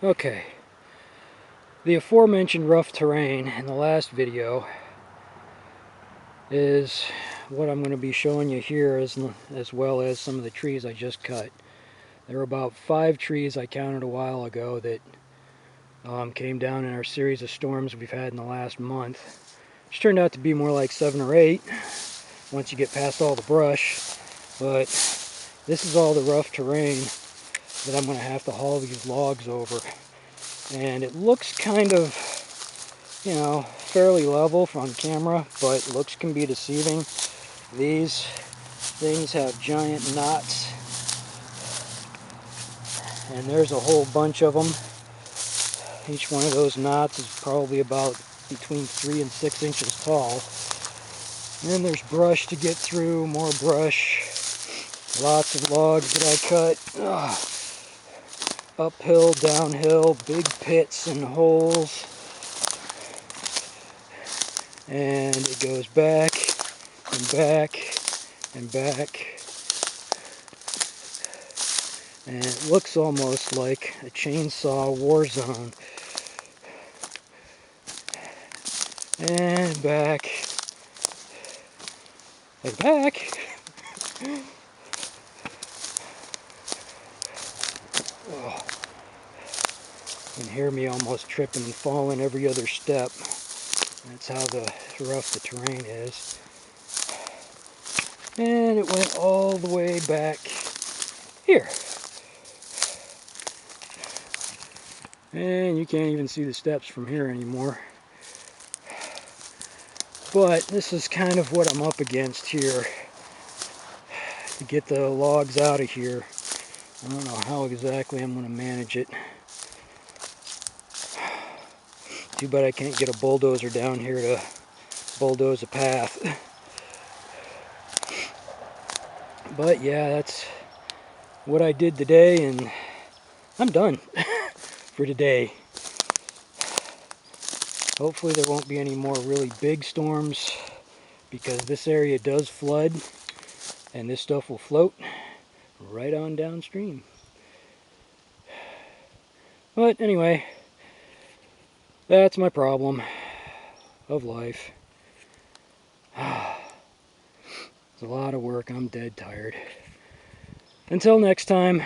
Okay, the aforementioned rough terrain in the last video is what I'm going to be showing you here, as well as some of the trees I just cut. There were about 5 trees I counted a while ago that came down in our series of storms we've had in the last month, which turned out to be more like 7 or 8 once you get past all the brush. But this is all the rough terrain that I'm going to have to haul these logs over. And it looks kind of, fairly level on camera, but looks can be deceiving. These things have giant knots, and there's a whole bunch of them. Each one of those knots is probably about between 3 and 6 inches tall. And then there's brush to get through, more brush, lots of logs that I cut. Uphill, downhill, big pits and holes. And it goes back and back and back. And it looks almost like a chainsaw war zone. And back and back. Oh. You can hear me almost tripping and falling every other step. That's how rough the terrain is. And it went all the way back here. And you can't even see the steps from here anymore. But this is kind of what I'm up against here to get the logs out of here. I don't know how exactly I'm going to manage it. Too bad I can't get a bulldozer down here to bulldoze a path. But yeah, that's what I did today, and I'm done for today. Hopefully there won't be any more really big storms, because this area does flood, and this stuff will float right on downstream. But anyway, that's my problem of life. It's a lot of work. I'm dead tired. Until next time.